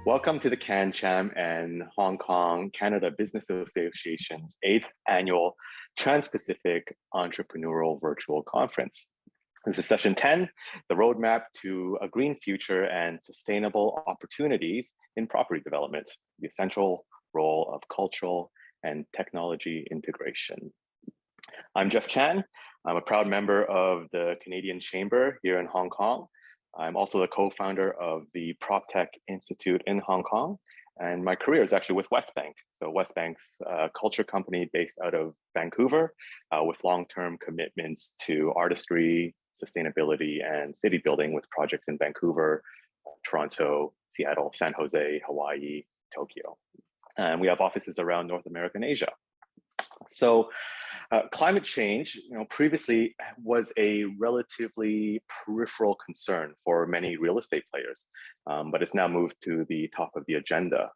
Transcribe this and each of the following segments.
Welcome to the CanCham and Hong Kong Canada Business Association's 8th annual Transpacific Entrepreneurial Virtual Conference. This is session 10, the roadmap to a green future and sustainable opportunities in property development, the essential role of cultural and technology integration. I'm Jeff Chan. I'm a proud member of the Canadian Chamber here in Hong Kong. I'm also the co-founder of the PropTech Institute in Hong Kong, and my career is actually with Westbank. So Westbank's a culture company based out of Vancouver with long-term commitments to artistry, sustainability, and city building with projects in Vancouver, Toronto, Seattle, San Jose, Hawaii, Tokyo. And we have offices around North America and Asia. So climate change, previously was a relatively peripheral concern for many real estate players, but it's now moved to the top of the agenda.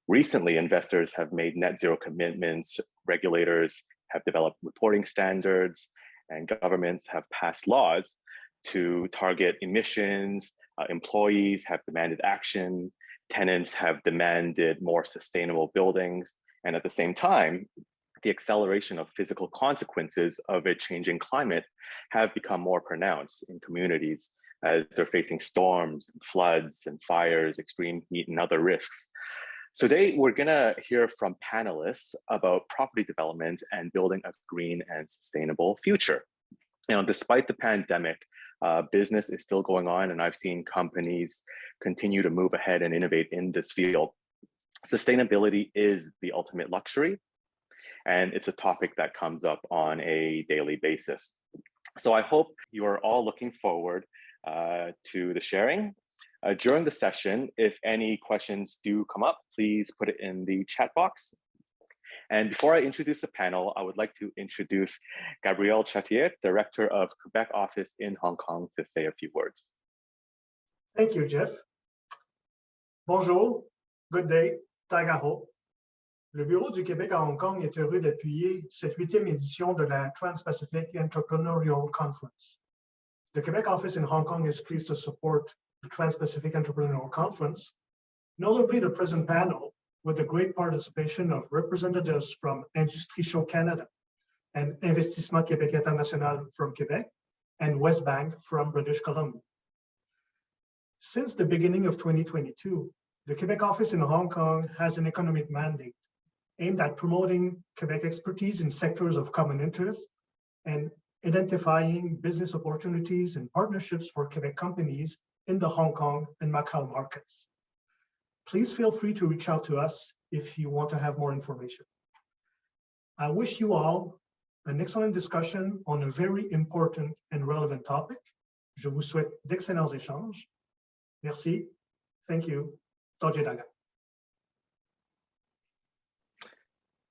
Recently, investors have made net zero commitments, regulators have developed reporting standards, and governments have passed laws to target emissions, employees have demanded action, tenants have demanded more sustainable buildings, and at the same time, the acceleration of physical consequences of a changing climate have become more pronounced in communities as they're facing storms, floods, and fires, extreme heat, and other risks. So today, we're gonna hear from panelists about property development and building a green and sustainable future. Despite the pandemic, business is still going on, and I've seen companies continue to move ahead and innovate in this field. Sustainability is the ultimate luxury, and it's a topic that comes up on a daily basis. So I hope you are all looking forward to the sharing. During the session, if any questions do come up, please put it in the chat box. And before I introduce the panel, I would like to introduce Gabriel Chartier, Director of Quebec office in Hong Kong, to say a few words. Thank you, Jeff. Bonjour, good day, tagaho. Le Bureau du Québec à Hong Kong est heureux d'appuyer cette 8e édition de la Transpacific Entrepreneurial Conference. The Quebec office in Hong Kong is pleased to support the Transpacific Entrepreneurial Conference, notably the present panel, with the great participation of representatives from Industrie Show Canada and Investissement Québec International from Quebec and Westbank from British Columbia. Since the beginning of 2022, the Quebec office in Hong Kong has an economic mandate aimed at promoting Quebec expertise in sectors of common interest and identifying business opportunities and partnerships for Quebec companies in the Hong Kong and Macau markets. Please feel free to reach out to us if you want to have more information. I wish you all an excellent discussion on a very important and relevant topic. Je vous souhaite d'excellents échanges. Merci. Thank you. Toje daga.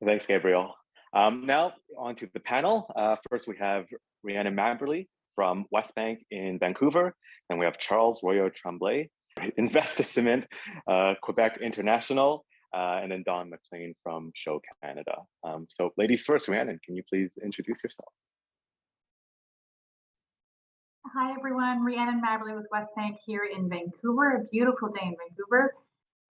Thanks, Gabriel. Now on to the panel. First, we have Rhiannon Mabberley from Westbank in Vancouver, and we have Charles Royo Tremblay, Investissement, Quebec International, and then Don MacLean from Show Canada. So ladies first, Rhiannon, can you please introduce yourself? Hi, everyone. Rhiannon Mabberley with Westbank here in Vancouver, a beautiful day in Vancouver.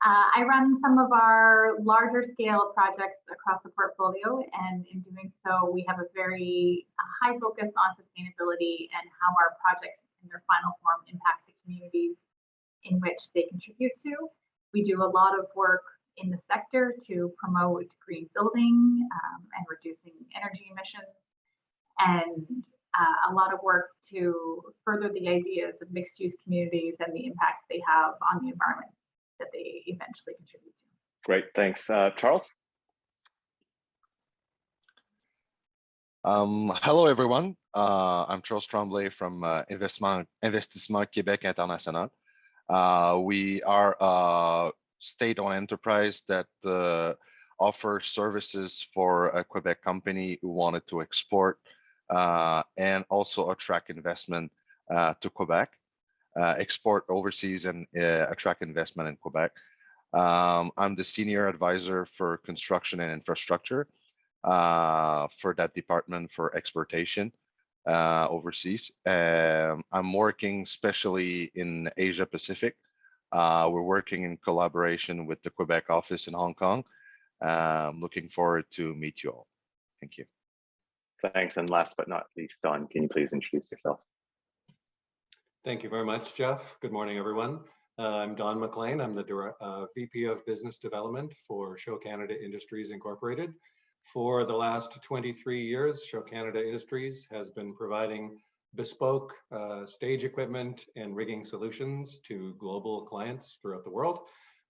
I run some of our larger scale projects across the portfolio, and in doing so, we have a very high focus on sustainability and how our projects in their final form impact the communities in which they contribute to. We do a lot of work in the sector to promote green building and reducing energy emissions, and a lot of work to further the ideas of mixed-use communities and the impacts they have on the environment that they eventually contribute to. Great, thanks. Charles? Hello, everyone. I'm Charles Tremblay from Investissement Québec International. We are a state-owned enterprise that offers services for a Quebec company who wanted to export and also attract investment to Quebec. Export overseas and attract investment in Quebec. I'm the senior advisor for construction and infrastructure for that department for exportation overseas. I'm working especially in Asia Pacific We're working in collaboration with the Quebec office in Hong Kong. Looking forward to meet you all. Thank you. Thanks. And last but not least, Don, can you please introduce yourself? Thank you very much, Jeff. Good morning, everyone. I'm Don MacLean. I'm the VP of Business Development for Show Canada Industries Incorporated. For the last 23 years, Show Canada Industries has been providing bespoke stage equipment and rigging solutions to global clients throughout the world.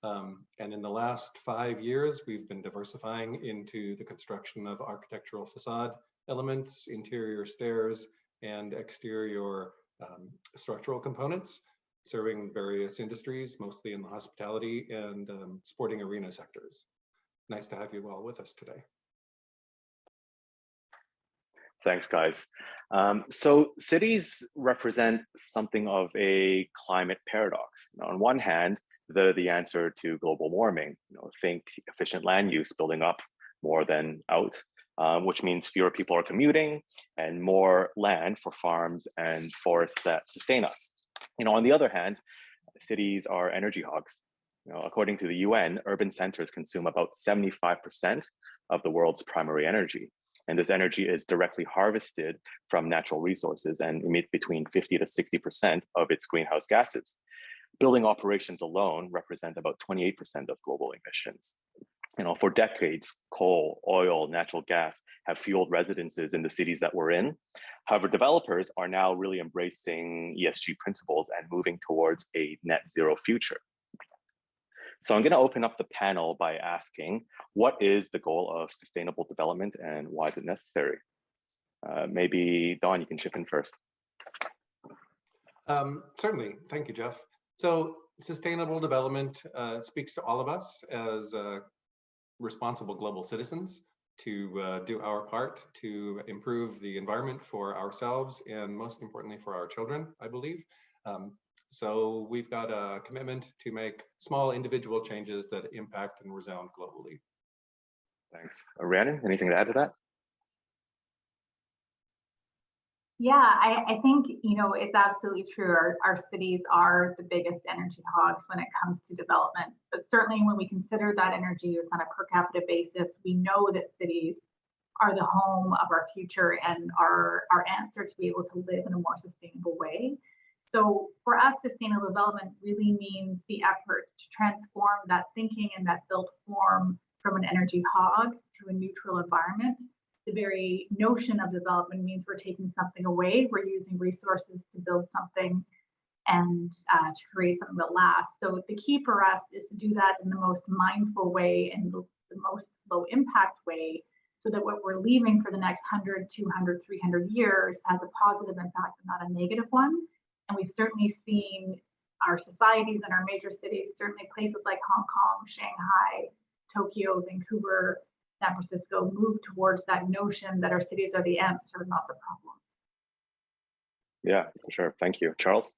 And in the last 5 years, we've been diversifying into the construction of architectural facade elements, interior stairs, and exterior structural components, serving various industries, mostly in the hospitality and sporting arena sectors. Nice to have you all with us today. Thanks, guys. So cities represent something of a climate paradox. On one hand, they're the answer to global warming. Think efficient land use building up more than out, which means fewer people are commuting and more land for farms and forests that sustain us. On the other hand, cities are energy hogs. According to the UN, urban centers consume about 75% of the world's primary energy. And this energy is directly harvested from natural resources and emit between 50 to 60% of its greenhouse gases. Building operations alone represent about 28% of global emissions. For decades, coal, oil, natural gas have fueled residences in the cities that we're in. However, developers are now really embracing ESG principles and moving towards a net zero future. So I'm going to open up the panel by asking, what is the goal of sustainable development and why is it necessary? Maybe Don, you can chip in first. Certainly, thank you, Jeff. So sustainable development speaks to all of us as responsible global citizens to do our part to improve the environment for ourselves and most importantly for our children, I believe. So we've got a commitment to make small individual changes that impact and resound globally. Thanks. Rhiannon, anything to add to that? Yeah, I think, it's absolutely true. Our cities are the biggest energy hogs when it comes to development. But certainly when we consider that energy use on a per capita basis, we know that cities are the home of our future and our answer to be able to live in a more sustainable way. So for us, sustainable development really means the effort to transform that thinking and that built form from an energy hog to a neutral environment. The very notion of development means we're taking something away, we're using resources to build something and to create something that lasts. So the key for us is to do that in the most mindful way and the most low impact way, so that what we're leaving for the next 100, 200, 300 years has a positive impact and not a negative one. And we've certainly seen our societies and our major cities, certainly places like Hong Kong, Shanghai, Tokyo, Vancouver, San Francisco, move towards that notion that our cities are the answer, not the problem. Yeah, for sure. Thank you. Charles?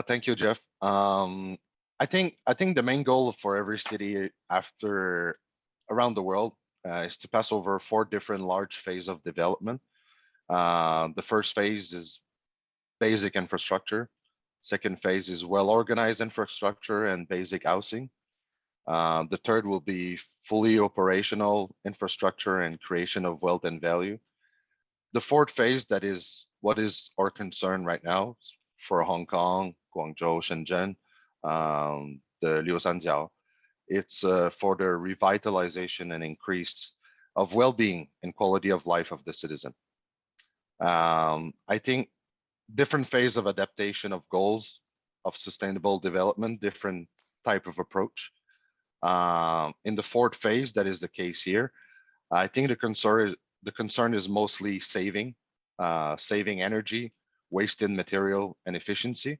Thank you, Jeff. I think the main goal for every city around the world is to pass over 4 different large phases of development. The first phase is basic infrastructure. Second phase is well-organized infrastructure and basic housing. The third will be fully operational infrastructure and creation of wealth and value. The fourth phase, that is what is our concern right now for Hong Kong, Guangzhou, Shenzhen, the Liusanjiao. It's for the revitalization and increase of well-being and quality of life of the citizen. I think different phase of adaptation of goals of sustainable development, different type of approach. In the fourth phase, that is the case here. I think the concern is mostly saving energy, wasted material, and efficiency.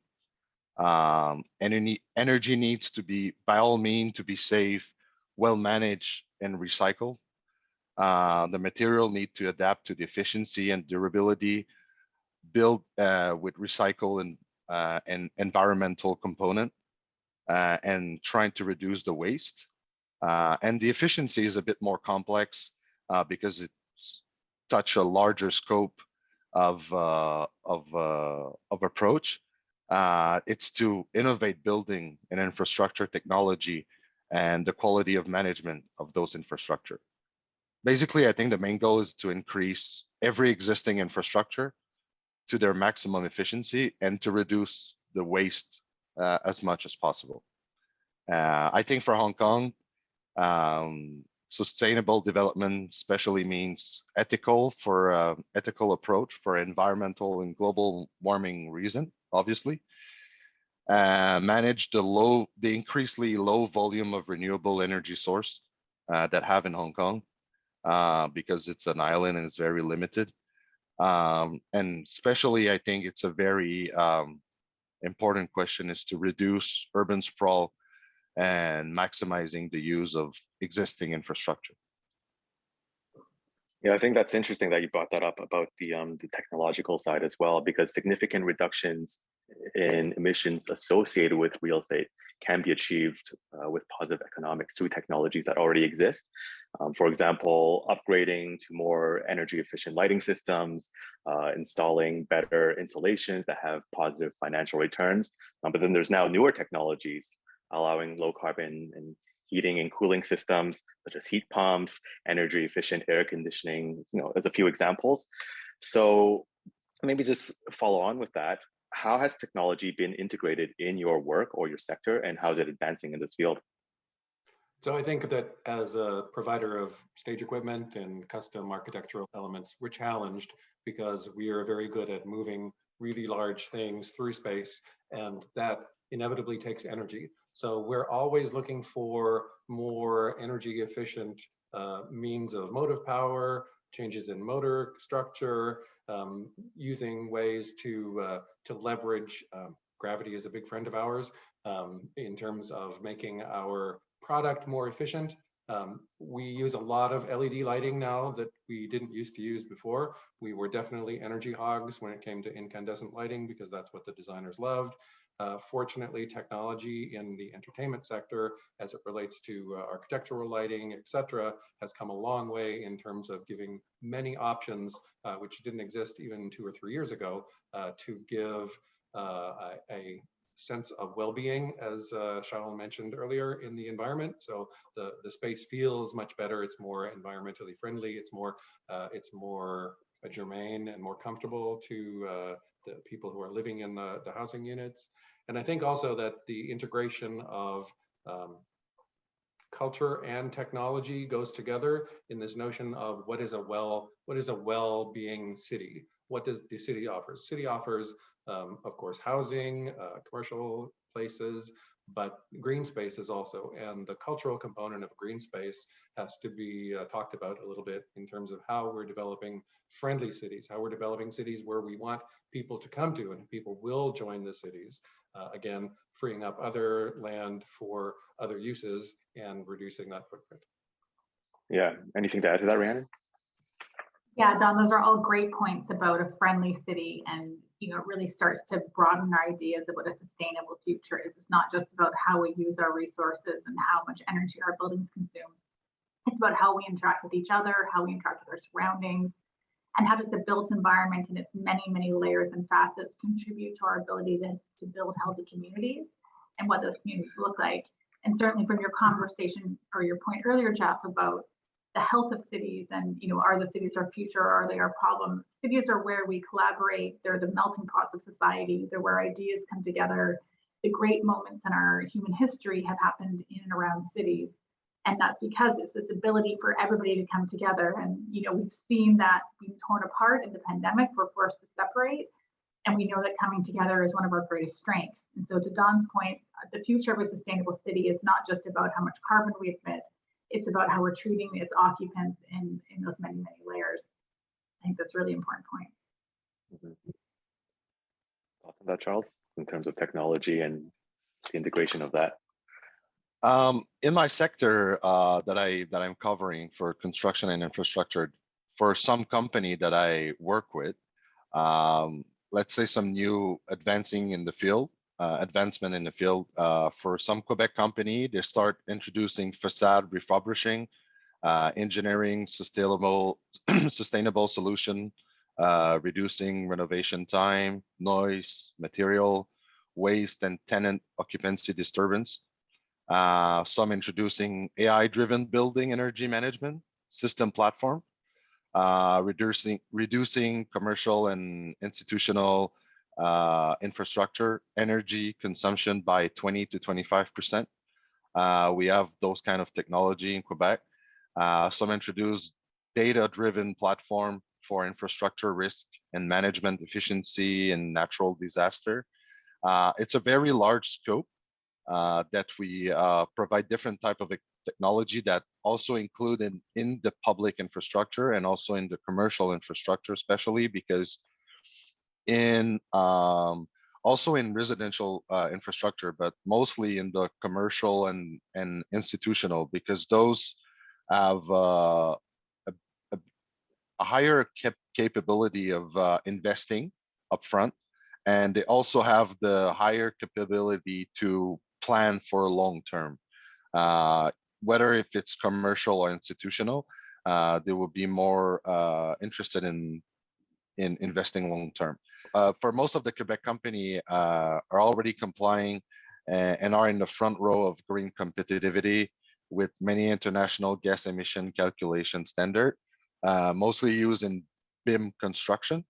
And energy needs to be, by all means, to be safe, well managed, and recycled. The material need to adapt to the efficiency and durability, built with recycle and environmental component, and trying to reduce the waste. And the efficiency is a bit more complex because it's touch a larger scope of approach. It's to innovate building and infrastructure technology and the quality of management of those infrastructure. Basically, I think the main goal is to increase every existing infrastructure to their maximum efficiency and to reduce the waste as much as possible. I think for Hong Kong, sustainable development especially means ethical approach for environmental and global warming reason, obviously. Manage the increasingly low volume of renewable energy source that have in Hong Kong because it's an island and it's very limited. And especially, I think it's a very important question is to reduce urban sprawl and maximizing the use of existing infrastructure. Yeah, I think that's interesting that you brought that up about the technological side as well, because significant reductions in emissions associated with real estate can be achieved with positive economics through technologies that already exist. For example, upgrading to more energy efficient lighting systems, installing better installations that have positive financial returns. But then there's now newer technologies allowing low carbon and heating and cooling systems, such as heat pumps, energy efficient air conditioning, as a few examples. So maybe just follow on with that. How has technology been integrated in your work or your sector, and how is it advancing in this field? So I think that as a provider of stage equipment and custom architectural elements, we're challenged because we are very good at moving really large things through space, and that inevitably takes energy. So we're always looking for more energy efficient means of motive power, changes in motor structure, using ways to leverage. Gravity is a big friend of ours in terms of making our product more efficient. We use a lot of LED lighting now that we didn't used to use before. We were definitely energy hogs when it came to incandescent lighting because that's what the designers loved. Fortunately, technology in the entertainment sector, as it relates to architectural lighting, etc., has come a long way in terms of giving many options, which didn't exist even 2 or 3 years ago, to give a sense of well-being, as Charles mentioned earlier, in the environment. So the space feels much better. It's more environmentally friendly. It's more germane and more comfortable to the people who are living in the housing units. And I think also that the integration of culture and technology goes together in this notion of what is a well-being city. What does the city offer? City offers, of course, housing, commercial places, but green spaces also. And the cultural component of green space has to be talked about a little bit in terms of how we're developing friendly cities, how we're developing cities where we want people to come to and people will join the cities. Again, freeing up other land for other uses and reducing that footprint. Yeah, anything to add to that, Rhiannon? Yeah, Don, those are all great points about a friendly city, and it really starts to broaden our ideas of what a sustainable future is. It's not just about how we use our resources and how much energy our buildings consume. It's about how we interact with each other, how we interact with our surroundings, and how does the built environment and its many, many layers and facets contribute to our ability to build healthy communities and what those communities look like. And certainly from your conversation or your point earlier, Jeff, about the health of cities and, are the cities our future or are they our problem? Cities are where we collaborate. They're the melting pots of society. They're where ideas come together. The great moments in our human history have happened in and around cities. And that's because it's this ability for everybody to come together. And, we've seen that being torn apart in the pandemic. We're forced to separate. And we know that coming together is one of our greatest strengths. And so to Don's point, the future of a sustainable city is not just about how much carbon we emit. It's about how we're treating its occupants in those many, many layers. I think that's a really important point. Mm-hmm. Thoughts on that, Charles, in terms of technology and the integration of that? In my sector that I'm covering for construction and infrastructure, for some company that I work with, let's say some new advancement in the field, for some Quebec company, they start introducing facade refurbishing, engineering sustainable solution, reducing renovation time, noise, material, waste and tenant occupancy disturbance. Some introducing AI-driven building energy management system platform, reducing commercial and institutional infrastructure energy consumption by 20 to 25%. We have those kind of technology in Quebec. Some introduce data-driven platform for infrastructure risk and management efficiency and natural disaster. It's a very large scope that we provide different type of technology that also include in the public infrastructure and also in the commercial infrastructure, especially because in also in residential infrastructure, but mostly in the commercial and institutional, because those have a higher capability of investing upfront, and they also have the higher capability to plan for long term. Whether if it's commercial or institutional, they will be more interested in investing long term. For most of the Quebec company are already complying and are in the front row of green competitivity with many international gas emission calculation standard, mostly used in BIM construction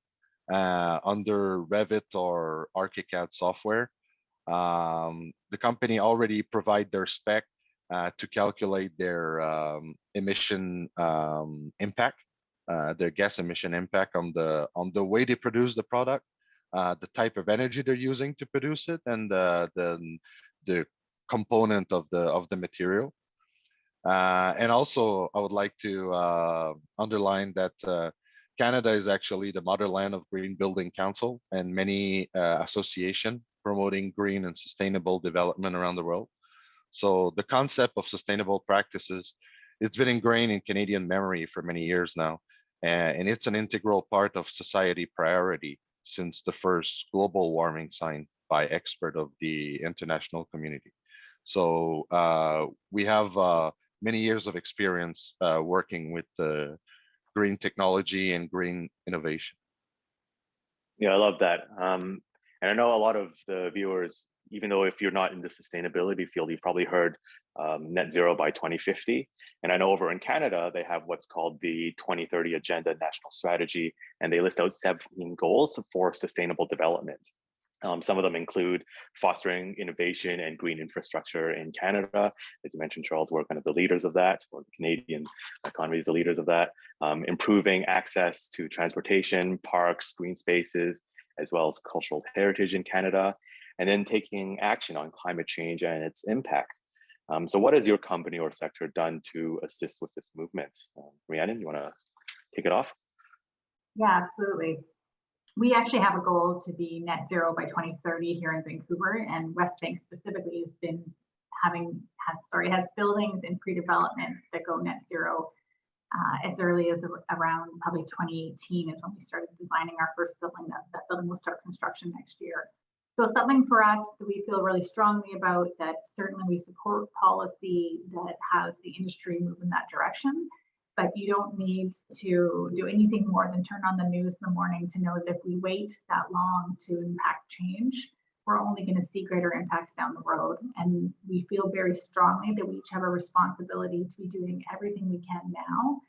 under Revit or ArchiCAD software. The company already provide their spec to calculate their emission impact, their gas emission impact on the way they produce the product, the type of energy they're using to produce it, and the component of the material. And also, I would like to underline that Canada is actually the motherland of Green Building Council and many associations promoting green and sustainable development around the world. So the concept of sustainable practices, it's been ingrained in Canadian memory for many years now, and it's an integral part of society priority since the first global warming sign by expert of the international community. So we have many years of experience working with green technology and green innovation. Yeah, I love that. And I know a lot of the viewers, even though if you're not in the sustainability field, you've probably heard net zero by 2050. And I know over in Canada, they have what's called the 2030 Agenda National Strategy, and they list out 17 goals for sustainable development. Some of them include fostering innovation and green infrastructure in Canada. As you mentioned, Charles, we're kind of the leaders of that, or the Canadian economy is the leaders of that. Improving access to transportation, parks, green spaces, as well as cultural heritage in Canada, and then taking action on climate change and its impact. So what has your company or sector done to assist with this movement? Rhiannon, you want to kick it off? Yeah, absolutely. We actually have a goal to be net zero by 2030 here in Vancouver, and Westbank specifically has been has buildings in pre-development that go net zero as early as around probably 2018 is when we started designing our first building. That building will start construction next year. So something for us that we feel really strongly about, that certainly we support policy that has the industry move in that direction, but you don't need to do anything more than turn on the news in the morning to know that if we wait that long to impact change, we're only going to see greater impacts down the road. And we feel very strongly that we each have a responsibility to be doing everything we can now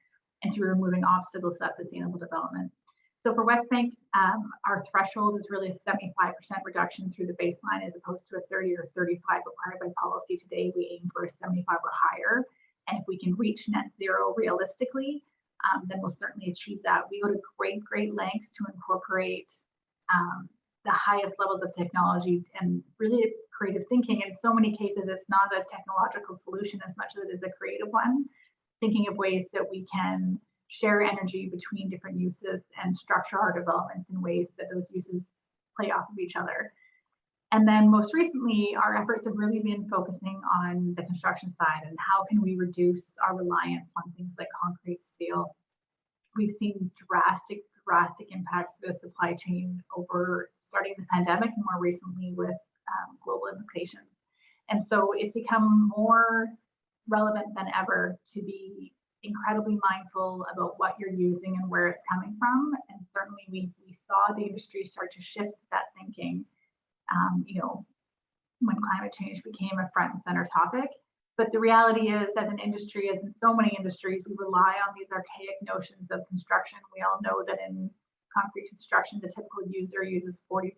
and to be removing obstacles to that sustainable development. So for Westbank, our threshold is really a 75% reduction through the baseline as opposed to a 30 or 35 required by policy today. We aim for a 75 or higher. And if we can reach net zero realistically, then we'll certainly achieve that. We go to great lengths to incorporate the highest levels of technology and really creative thinking. In so many cases, it's not a technological solution as much as it is a creative one, thinking of ways that we can share energy between different uses and structure our developments in ways that those uses play off of each other. And then most recently, our efforts have really been focusing on the construction side and how can we reduce our reliance on things like concrete, steel. We've seen drastic impacts to the supply chain over starting the pandemic and more recently with global implications. And so it's become more relevant than ever to be incredibly mindful about what you're using and where it's coming from. And certainly we saw the industry start to shift that thinking when climate change became a front and center topic. But the reality is, as an industry, as in so many industries, we rely on these archaic notions of construction. We all know that in concrete construction, the typical user uses 45,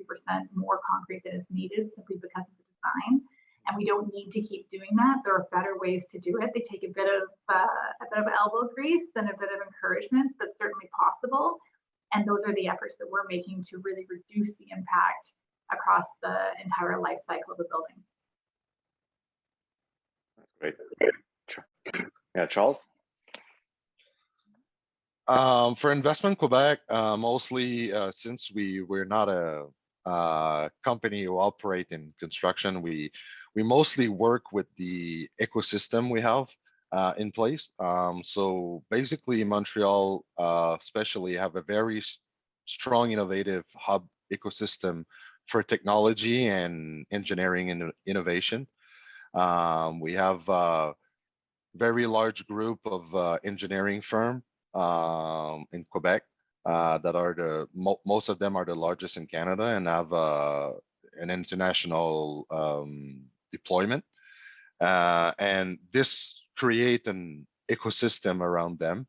50% more concrete than is needed simply because of the design. And we don't need to keep doing that. There are better ways to do it. They take a bit of elbow grease and a bit of encouragement, but certainly possible. And those are the efforts that we're making to really reduce the impact across the entire life cycle of the building. Great. Yeah, Charles? For Investment Quebec, mostly since we're not a company who operate in construction, we mostly work with the ecosystem we have in place. So basically, Montreal especially have a very strong innovative hub ecosystem for technology and engineering and innovation. We have a very large group of engineering firm in Quebec that are most of them are the largest in Canada and have an international deployment. And this create an ecosystem around them.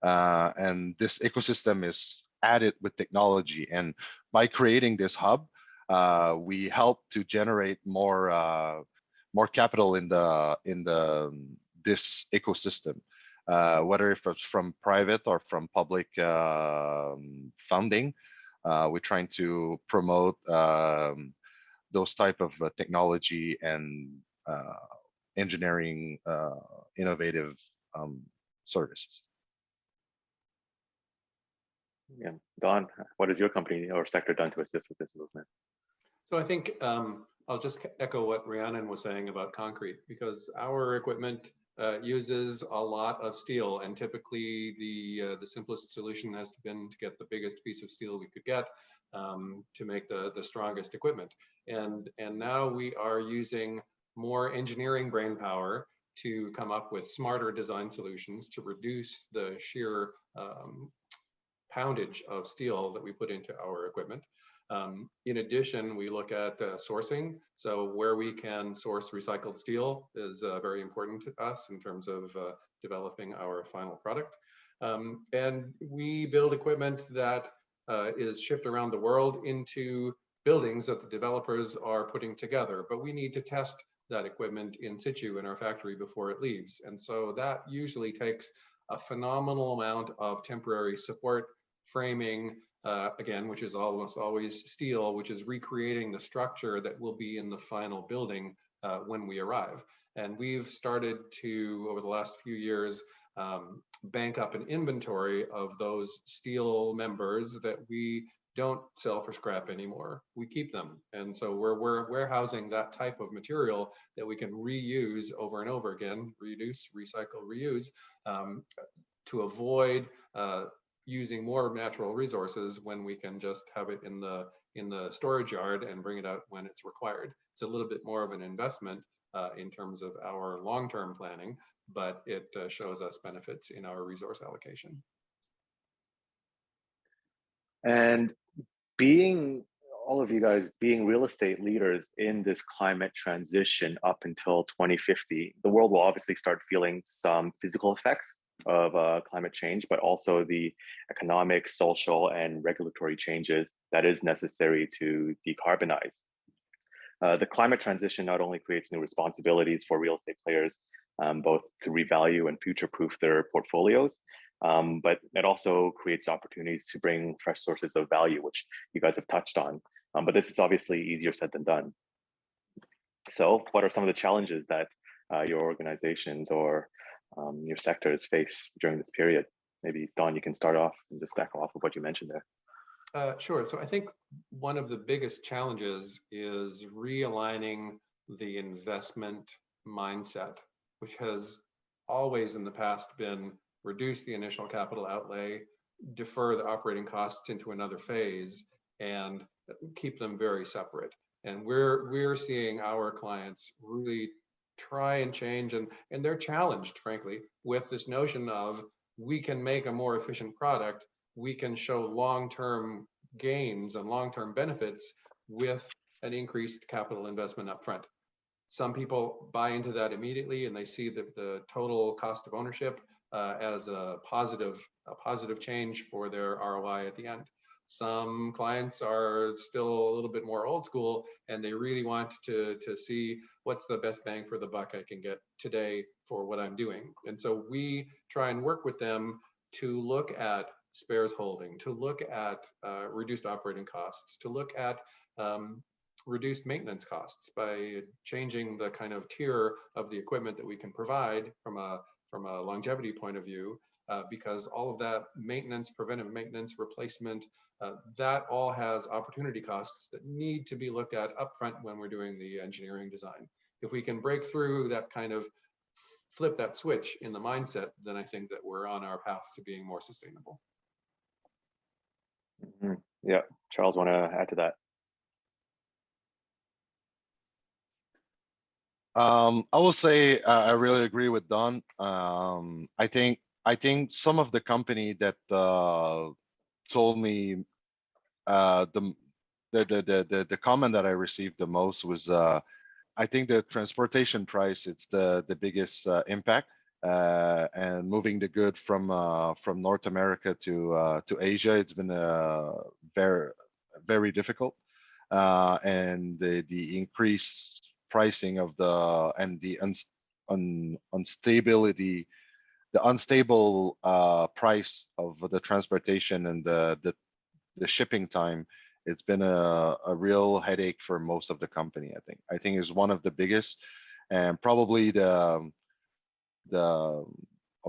And this ecosystem is added with technology. And by creating this hub, we help to generate more capital in this ecosystem, whether if it's from private or from public funding. We're trying to promote those type of technology and engineering innovative services. Yeah, Don, what has your company or sector done to assist with this movement? So I think I'll just echo what Rhiannon was saying about concrete, because our equipment uses a lot of steel, and typically the simplest solution has been to get the biggest piece of steel we could get to make the strongest equipment. And now we are using more engineering brain power to come up with smarter design solutions to reduce the sheer poundage of steel that we put into our equipment. In addition, we look at sourcing. So where we can source recycled steel is very important to us in terms of developing our final product. And we build equipment that is shipped around the world into buildings that the developers are putting together, but we need to test that equipment in situ in our factory before it leaves. And so that usually takes a phenomenal amount of temporary support, framing, again, which is almost always steel, which is recreating the structure that will be in the final building when we arrive. And we've started to, over the last few years, bank up an inventory of those steel members that we don't sell for scrap anymore. We keep them. And so we're warehousing that type of material that we can reuse over and over again, reduce, recycle, reuse, to avoid using more natural resources when we can just have it in the storage yard and bring it out when it's required. It's a little bit more of an investment in terms of our long-term planning, but it shows us benefits in our resource allocation. And all of you guys being real estate leaders in this climate transition up until 2050, the world will obviously start feeling some physical effects of climate change, but also the economic, social, and regulatory changes that is necessary to decarbonize. The climate transition not only creates new responsibilities for real estate players, both to revalue and future-proof their portfolios, but it also creates opportunities to bring fresh sources of value, which you guys have touched on. But this is obviously easier said than done. So what are some of the challenges that your organizations or your sectors face during this period? Maybe Don, you can start off and just echo off of what you mentioned there. Sure. So I think one of the biggest challenges is realigning the investment mindset, which has always in the past been reduce the initial capital outlay, defer the operating costs into another phase, and keep them very separate. And we're seeing our clients really try and change, and they're challenged, frankly, with this notion of we can make a more efficient product, we can show long-term gains and long-term benefits with an increased capital investment upfront. Some people buy into that immediately and they see the total cost of ownership as a positive change for their ROI at the end. Some clients are still a little bit more old school and they really want to see what's the best bang for the buck I can get today for what I'm doing. And so we try and work with them to look at spares holding, to look at reduced operating costs, to look at reduced maintenance costs by changing the kind of tier of the equipment that we can provide from a longevity point of view, because all of that maintenance, preventive maintenance, replacement, that all has opportunity costs that need to be looked at upfront when we're doing the engineering design. If we can break through that kind of flip that switch in the mindset, then I think that we're on our path to being more sustainable. Mm-hmm. Yeah, Charles, want to add to that? I will say I really agree with Don. I think some of the company that told me the comment that I received the most was I think the transportation price, it's the biggest impact, and moving the good from North America to Asia, it's been very difficult, and the increased pricing of the unstable price of the transportation and the shipping time. It's been a real headache for most of the company. I think is one of the biggest, and probably of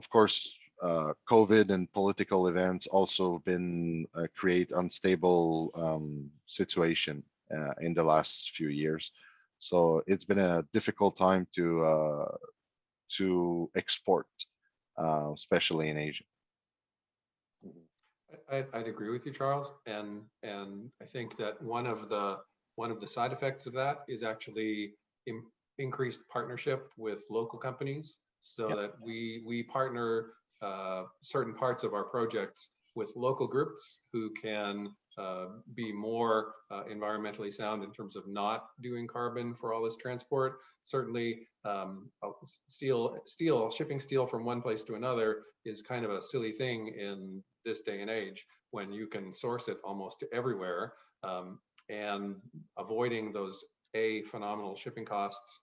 course COVID and political events also been create unstable situation in the last few years. So it's been a difficult time to export, especially in Asia. I'd agree with you, Charles, and I think that one of the side effects of that is actually increased partnership with local companies, so that we partner certain parts of our projects with local groups who can be more environmentally sound in terms of not doing carbon for all this transport. Certainly, shipping steel from one place to another is kind of a silly thing in this day and age when you can source it almost everywhere, and avoiding those A, phenomenal shipping costs,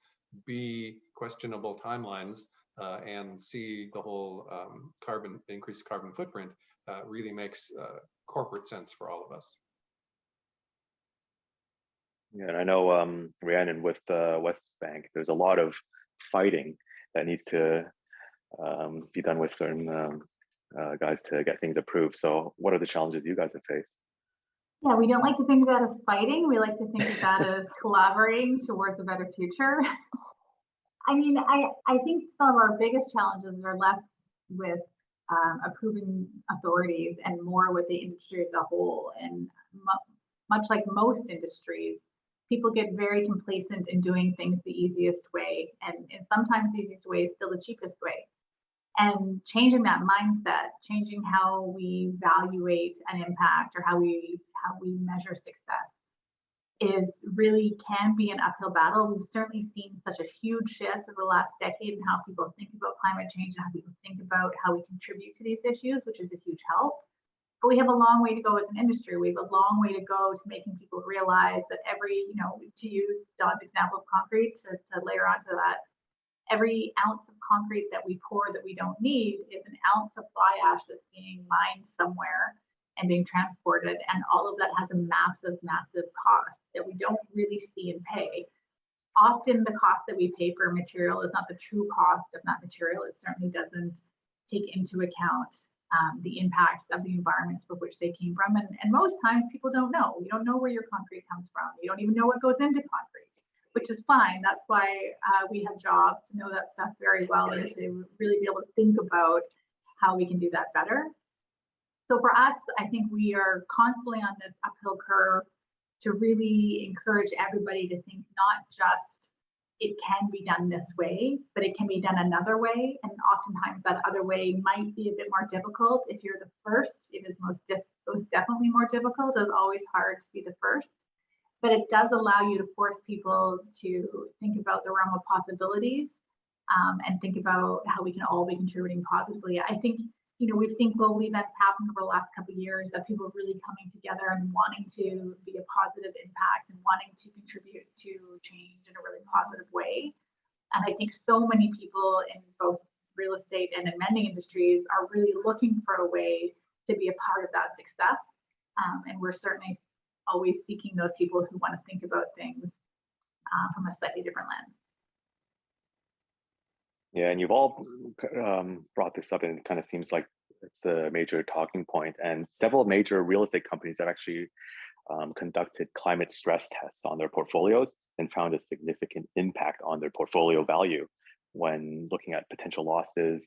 B, questionable timelines, and C, the whole increased carbon footprint really makes corporate sense for all of us. Yeah, and I know Rhiannon, with Westbank, there's a lot of fighting that needs to be done with certain guys to get things approved. So what are the challenges you guys have faced? Yeah, we don't like to think of that as fighting. We like to think of that as collaborating towards a better future. I mean, I think some of our biggest challenges are less with approving authorities and more with the industry as a whole. And much like most industries, people get very complacent in doing things the easiest way. And sometimes the easiest way is still the cheapest way. And changing that mindset, changing how we evaluate an impact or how we measure success really can be an uphill battle. We've certainly seen such a huge shift over the last decade in how people think about climate change and how people think about how we contribute to these issues, which is a huge help. But we have a long way to go as an industry. We have a long way to go to making people realize that every, to use Don's example of concrete, to layer onto that, every ounce of concrete that we pour that we don't need is an ounce of fly ash that's being mined somewhere and being transported. And all of that has a massive, massive cost that we don't really see and pay. Often the cost that we pay for a material is not the true cost of that material. It certainly doesn't take into account the impacts of the environments for which they came from. And most times people don't know. You don't know where your concrete comes from. You don't even know what goes into concrete, which is fine. That's why we have jobs to know that stuff very well and to really be able to think about how we can do that better. So for us, I think we are constantly on this uphill curve to really encourage everybody to think not just it can be done this way, but it can be done another way. And oftentimes that other way might be a bit more difficult. If you're the first, it is most definitely more difficult. It's always hard to be the first. but it does allow you to force people to think about the realm of possibilities and think about how we can all be contributing positively. I think, you know, we've seen global events happen over the last couple of years of people really coming together and wanting to be a positive impact and wanting to contribute to change in a really positive way. And I think so many people in both real estate and in many industries are really looking for a way to be a part of that success. And we're certainly always seeking those people who want to think about things from a slightly different lens. Yeah, and you've all brought this up, and it kind of seems like it's a major talking point. And several major real estate companies have actually conducted climate stress tests on their portfolios and found a significant impact on their portfolio value when looking at potential losses,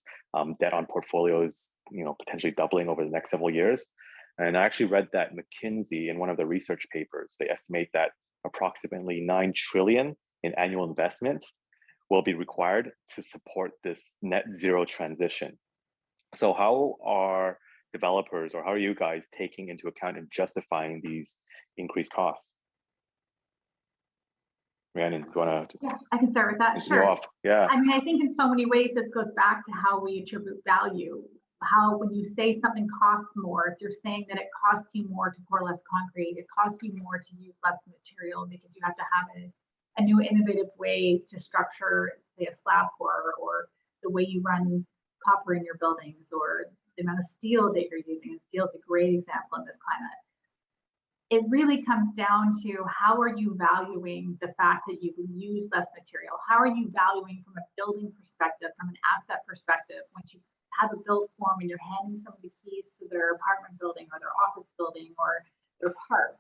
debt on portfolios, you know, potentially doubling over the next several years. And I actually read that McKinsey, in one of the research papers, they estimate that approximately 9 trillion in annual investments will be required to support this net zero transition. So how are developers, or how are you guys taking into account and justifying these increased costs? Rhiannon, do you want to? Yeah, I can start with that. Sure. Off? Yeah. I mean, I think in so many ways this goes back to how we attribute value. How, when you say something costs more, if you're saying that it costs you more to pour less concrete, it costs you more to use less material because you have to have a new innovative way to structure, say, a slab pour, or the way you run copper in your buildings, or the amount of steel that you're using. And steel is a great example in this climate. It really comes down to how are you valuing the fact that you can use less material? How are you valuing from a building perspective, from an asset perspective, once you have a built form and you're handing somebody keys to their apartment building or their office building or their park?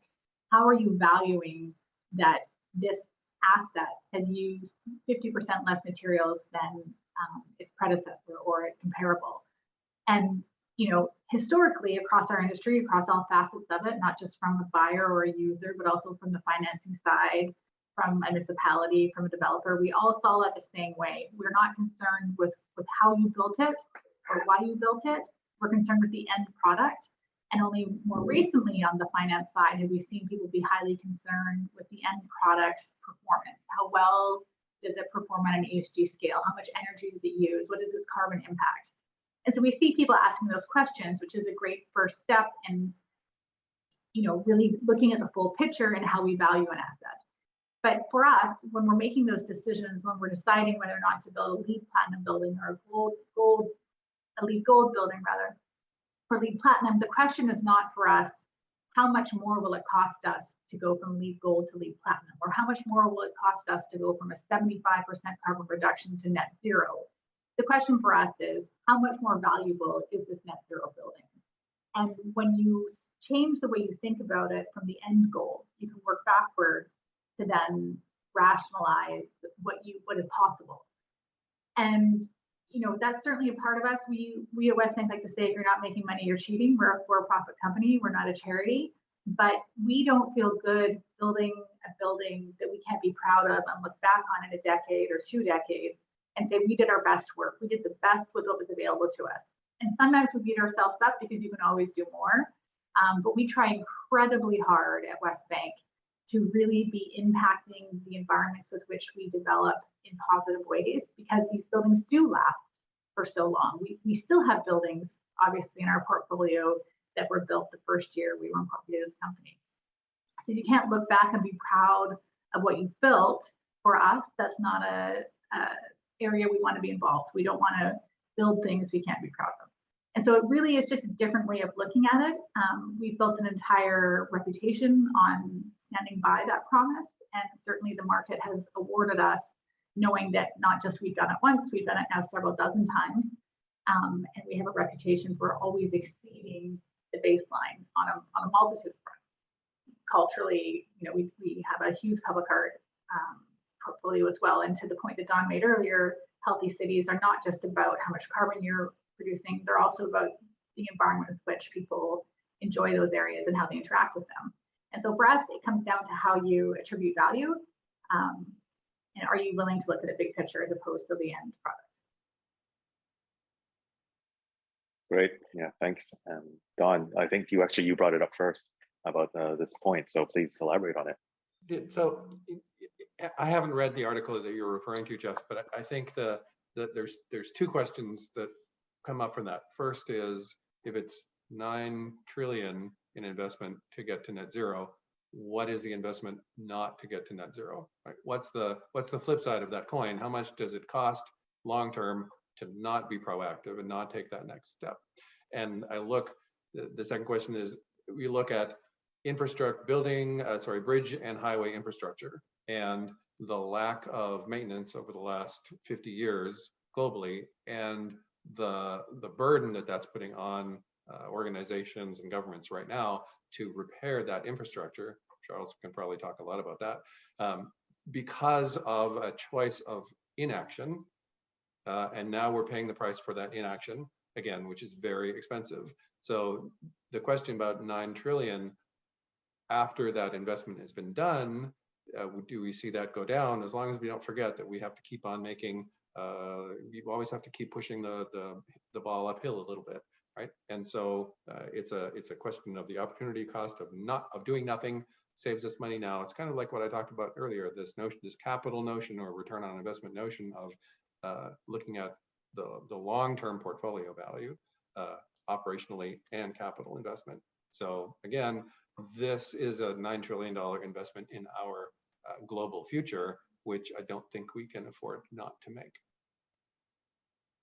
How are you valuing that this asset has used 50% less materials than its predecessor or its comparable? And, you know, historically across our industry, across all facets of it, not just from a buyer or a user, but also from the financing side, from a municipality, from a developer, we all saw it the same way. We're not concerned with how you built it or why you built it. We're concerned with the end product. And only more recently on the finance side have we seen people be highly concerned with the end product's performance. How well does it perform on an ESG scale? How much energy does it use? What is its carbon impact? And so we see people asking those questions, which is a great first step in, you know, really looking at the full picture and how we value an asset. But for us, when we're making those decisions, when we're deciding whether or not to build a LEED Platinum building or a LEED Gold building rather, for LEED Platinum, the question is not for us, how much more will it cost us to go from LEED Gold to LEED Platinum? Or how much more will it cost us to go from a 75% carbon reduction to net zero? The question for us is, how much more valuable is this net zero building? And when you change the way you think about it from the end goal, you can work backwards to then rationalize what is possible. And you know, that's certainly a part of us. We at Westbank like to say, if you're not making money, you're cheating. We're a for-profit company. We're not a charity. But we don't feel good building a building that we can't be proud of and look back on in a decade or 2 decades and say, we did our best work. We did the best with what was available to us. And sometimes we beat ourselves up because you can always do more. But we try incredibly hard at Westbank to really be impacting the environments with which we develop in positive ways, because these buildings do last for so long. We still have buildings, obviously, in our portfolio that were built the first year we were incorporated as a company. So you can't look back and be proud of what you built. For us, that's not a area we want to be involved. We don't want to build things we can't be proud of. And so it really is just a different way of looking at it. We've built an entire reputation on standing by that promise. And certainly the market has awarded us, knowing that not just we've done it once, we've done it now several dozen times. And we have a reputation for always exceeding the baseline on a multitude of fronts. Culturally, you know, we have a huge public art portfolio as well. And to the point that Don made earlier, healthy cities are not just about how much carbon you're producing, they're also about the environment with which people enjoy those areas and how they interact with them. And so for us, it comes down to how you attribute value. And are you willing to look at the big picture as opposed to the end product? Great. Yeah, thanks. Don, I think you brought it up first about this point. So please elaborate on it. So I haven't read the article that you're referring to, Jeff, but I think that there's two questions that come up from that. First is, if it's 9 trillion in investment to get to net zero, what is the investment not to get to net zero? Right? What's the flip side of that coin? How much does it cost long term to not be proactive and not take that next step? And I look, the second question is, we look at infrastructure building, bridge and highway infrastructure, and the lack of maintenance over the last 50 years globally, and the burden that that's putting on organizations and governments right now to repair that infrastructure. Charles can probably talk a lot about that, because of a choice of inaction. And now we're paying the price for that inaction, again, which is very expensive. So the question about 9 trillion, after that investment has been done, do we see that go down? As long as we don't forget that we have to keep on making, you always have to keep pushing the ball uphill a little bit, right? And so it's a question of the opportunity cost of doing nothing saves us money now. It's kind of like what I talked about earlier, this notion, this capital notion or return on investment notion of looking at the long-term portfolio value, operationally and capital investment. So again, this is a $9 trillion investment in our global future, which I don't think we can afford not to make.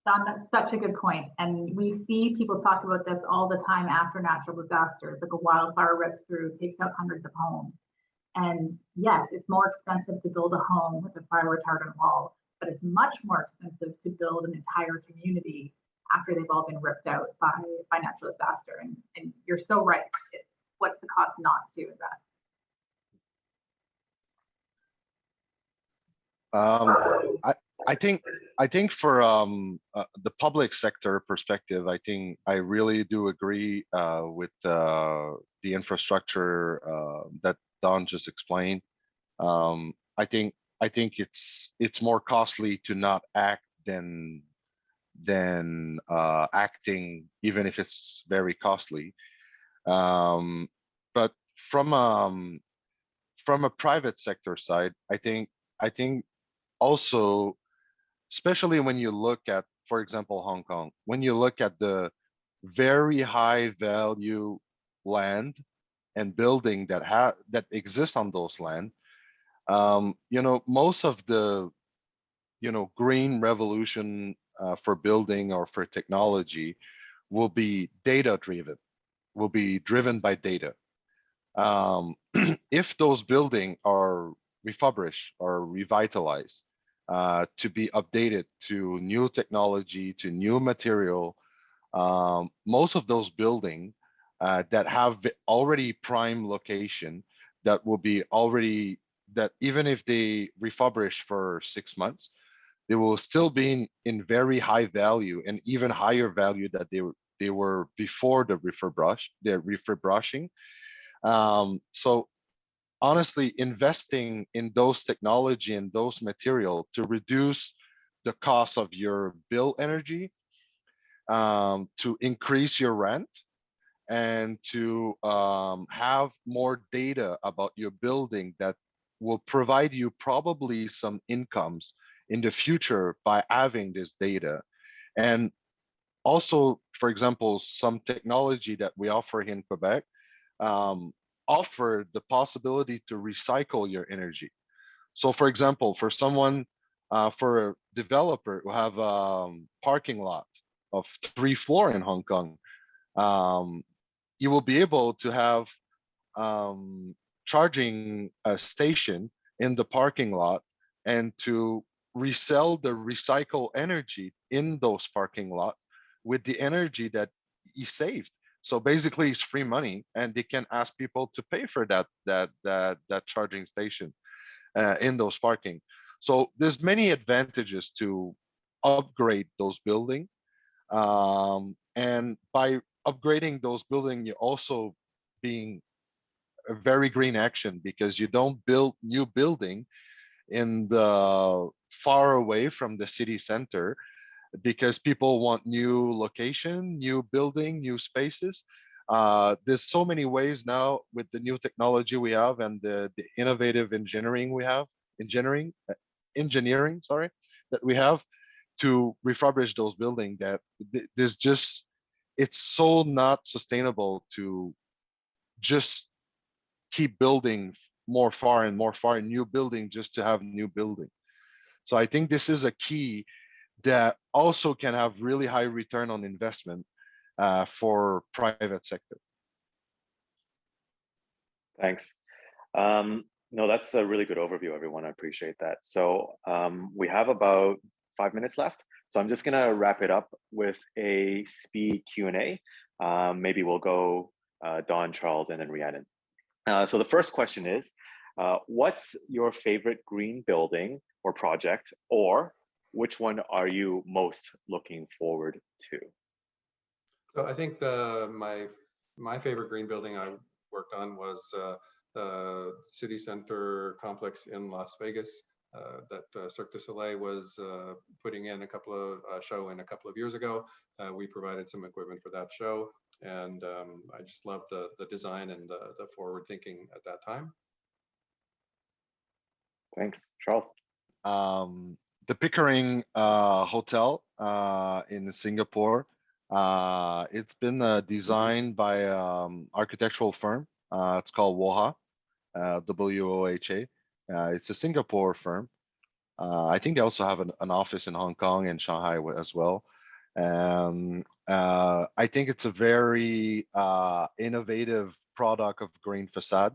Don, that's such a good point. And we see people talk about this all the time after natural disasters, like a wildfire rips through, takes out hundreds of homes. And yes, it's more expensive to build a home with a fire retardant wall, but it's much more expensive to build an entire community after they've all been ripped out by natural disaster. And you're so right. What's the cost not to invest? I think for the public sector perspective, I really do agree with the infrastructure that Don just explained. I think it's more costly to not act than acting, even if it's very costly. But from a private sector side, I think also, especially when you look at, for example, Hong Kong, when you look at the very high value land and building that exists on those land, most of the green revolution for building or for technology will be data driven, will be driven by data. If those buildings are refurbished or revitalized to be updated to new technology, to new material, most of those buildings that have already prime location, that will be already, that even if they refurbish for 6 months, they will still be in very high value and even higher value that they were before the refurbishing. So honestly, investing in those technology and those material to reduce the cost of your bill energy, to increase your rent, and to have more data about your building that will provide you probably some incomes in the future by having this data. And also, for example, some technology that we offer in Quebec offer the possibility to recycle your energy. So for example, for someone, for a developer who have a parking lot of 3 floors in Hong Kong, you will be able to have charging a station in the parking lot and to resell the recycled energy in those parking lots with the energy that he saved. So basically it's free money, and they can ask people to pay for that charging station in those parking. So there's many advantages to upgrade those buildings. And by upgrading those buildings, you're also being a very green action, because you don't build new building in the far away from the city center, because people want new location, new building, new spaces. There's so many ways now with the new technology we have and the innovative engineering we have, engineering, sorry, that we have to refurbish those buildings that there's just, it's so not sustainable to just keep building more far and more far new building just to have new building. So I think this is a key that also can have really high return on investment for private sector. Thanks. No, that's a really good overview, everyone. I appreciate that. So we have about 5 minutes left. So I'm just gonna wrap it up with a speed Q&A. Maybe we'll go Don, Charles, and then Rhiannon. So the first question is, what's your favorite green building or project, or which one are you most looking forward to? So I think my favorite green building I worked on was the city center complex in Las Vegas that Cirque du Soleil was putting in a couple of years ago. We provided some equipment for that show, and I just loved the design and the forward thinking at that time. Thanks, Charles. The Pickering Hotel in Singapore. It's been designed by architectural firm. It's called WOHA, WOHA. It's a Singapore firm. I think they also have an office in Hong Kong and Shanghai as well. I think it's a very innovative product of green facade,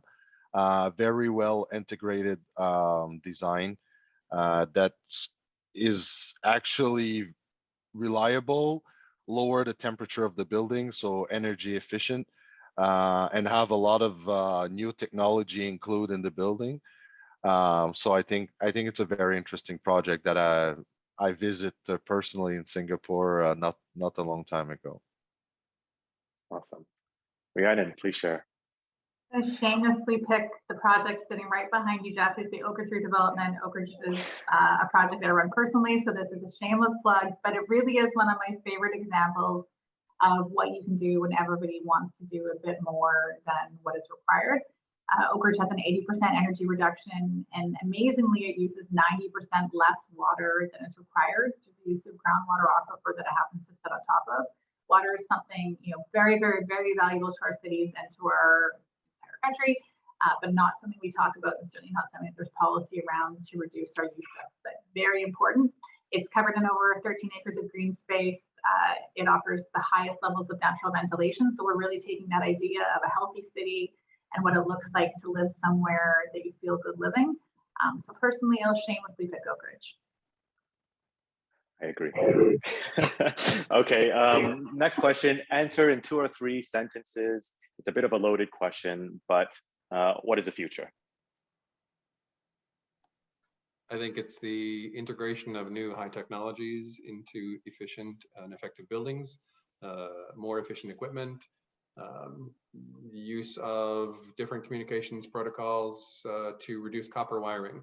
very well integrated design that is actually reliable, lower the temperature of the building, so energy efficient, and have a lot of new technology included in the building. So I think it's a very interesting project that I visit personally in Singapore not a long time ago. Awesome. Rhiannon, please share. I shamelessly pick the project sitting right behind you, Jeff, is the Oak Ridge redevelopment. Oak Ridge is a project that I run personally, so this is a shameless plug, but it really is one of my favorite examples of what you can do when everybody wants to do a bit more than what is required. Oak Ridge has an 80% energy reduction, and amazingly, it uses 90% less water than is required through the use of groundwater aquifer that it happens to sit on top of. Water is something, very, very, very valuable to our cities and to our entire country, but not something we talk about, and certainly not something that there's policy around to reduce our use of, but very important. It's covered in over 13 acres of green space. It offers the highest levels of natural ventilation. So we're really taking that idea of a healthy city and what it looks like to live somewhere that you feel good living. So personally, I'll shamelessly pick Oak Ridge. I agree. Okay, next question. Answer in 2 or 3 sentences. It's a bit of a loaded question, but what is the future? I think it's the integration of new high technologies into efficient and effective buildings, more efficient equipment, the use of different communications protocols to reduce copper wiring.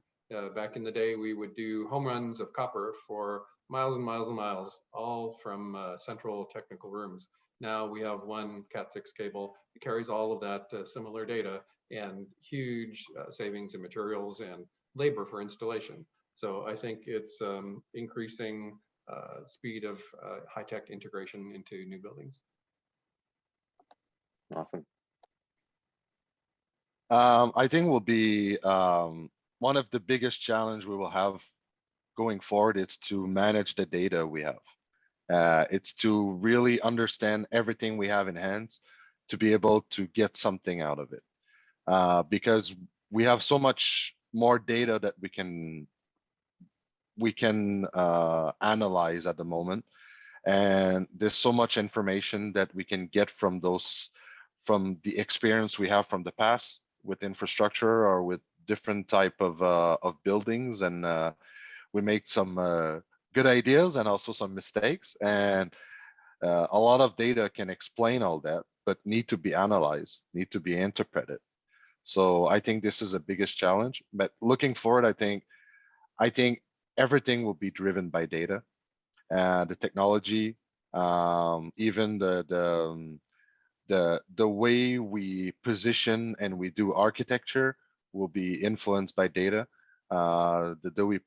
Back in the day, we would do home runs of copper for miles and miles and miles, all from central technical rooms. Now we have one Cat6 cable. It carries all of that similar data and huge savings in materials and labor for installation. So I think it's increasing speed of high-tech integration into new buildings. Awesome. I think will be one of the biggest challenge we will have going forward is to manage the data we have. It's to really understand everything we have in hands to be able to get something out of it. Because we have so much more data that we can analyze at the moment. And there's so much information that we can get from the experience we have from the past with infrastructure or with different type of buildings, and we make some good ideas and also some mistakes, and a lot of data can explain all that, but need to be analyzed, need to be interpreted. So I think this is the biggest challenge. But looking forward, I think everything will be driven by data, the technology, even the way we position and we do architecture will be influenced by data. The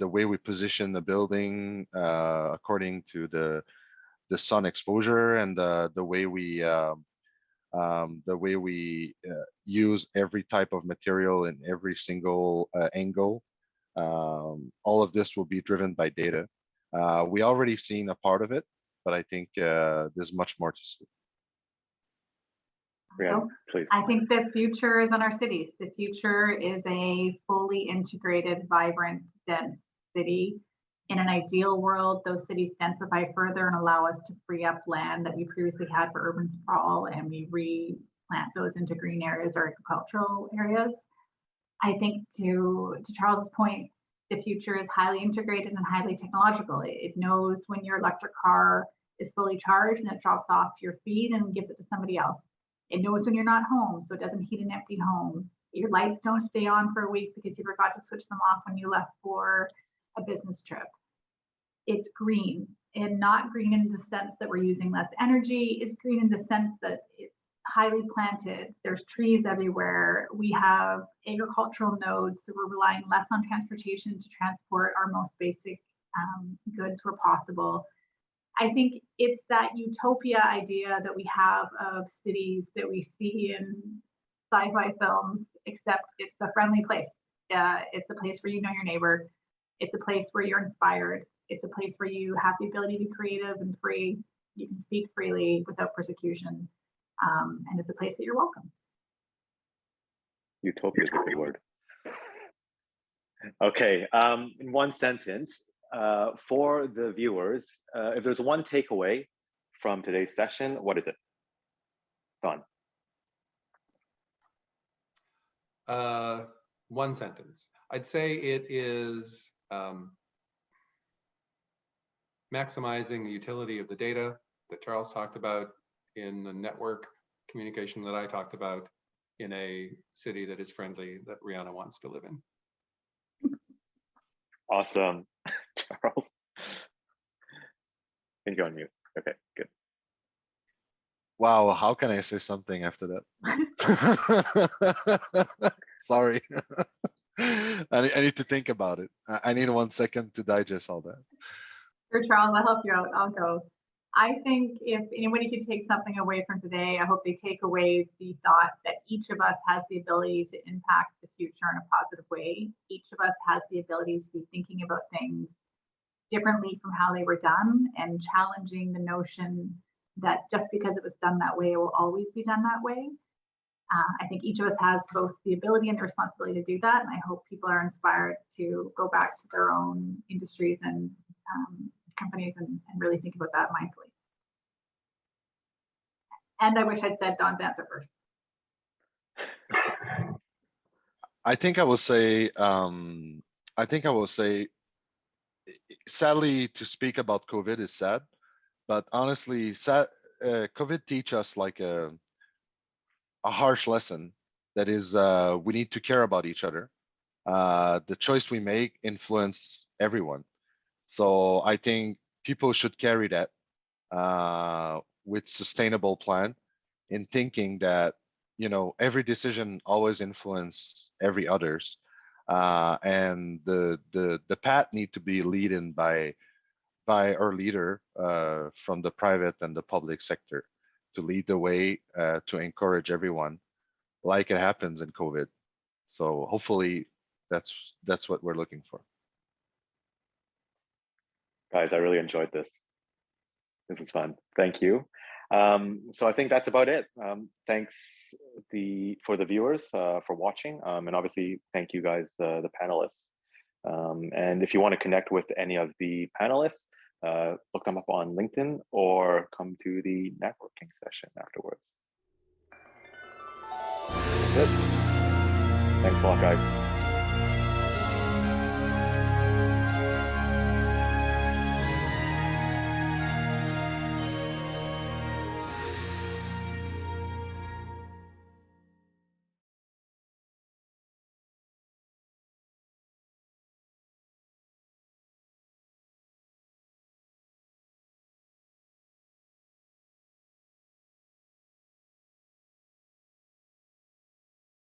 way we position the building according to the sun exposure, and the way we use every type of material in every single angle. All of this will be driven by data. We already seen a part of it, but I think there's much more to see. Rhiannon, please. I think the future is in our cities. The future is a fully integrated, vibrant, dense city. In an ideal world, those cities densify further and allow us to free up land that we previously had for urban sprawl, and we replant those into green areas or agricultural areas. I think to Charles's point, the future is highly integrated and highly technological. It knows when your electric car is fully charged and it drops off your feed and gives it to somebody else. It knows when you're not home, so it doesn't heat an empty home. Your lights don't stay on for a week because you forgot to switch them off when you left for a business trip. It's green, and not green in the sense that we're using less energy. It's green in the sense that it's highly planted. There's trees everywhere. We have agricultural nodes, so we're relying less on transportation to transport our most basic goods where possible. I think it's that utopia idea that we have of cities that we see in sci-fi films, except it's a friendly place. It's a place where you know your neighbor. It's a place where you're inspired. It's a place where you have the ability to be creative and free. You can speak freely without persecution. And it's a place that you're welcome. Utopia is a good word. Okay, in one sentence, for the viewers, if there's one takeaway from today's session, what is it? Don. One sentence. I'd say it is maximizing the utility of the data that Charles talked about in the network communication that I talked about in a city that is friendly, that Rhiannon wants to live in. Awesome. Charles. And you're on mute. Okay, good. Wow, how can I say something after that? Sorry. I need to think about it. I need 1 second to digest all that. Sure, Charles, I'll help you out. I'll go. I think if anybody could take something away from today, I hope they take away the thought that each of us has the ability to impact the future in a positive way. Each of us has the ability to be thinking about things differently from how they were done, and challenging the notion that just because it was done that way, it will always be done that way. I think each of us has both the ability and the responsibility to do that, and I hope people are inspired to go back to their own industries and companies and really think about that mindfully. And I wish I'd said Don's answer first. I think I will say, sadly, to speak about COVID is sad, but honestly, COVID teach us like a harsh lesson that is, we need to care about each other. The choice we make influence everyone. So I think people should carry that with sustainable plan, in thinking that, you know, every decision always influence every others, and the path need to be leading by our leader from the private and the public sector to lead the way, to encourage everyone, like it happens in COVID. So hopefully that's what we're looking for. Guys, I really enjoyed this. This was fun. Thank you. So I think that's about it. Thanks for the viewers for watching, and obviously thank you guys, the panelists. And if you want to connect with any of the panelists, look them up on LinkedIn or come to the networking session afterwards. That's it. Thanks a lot, guys.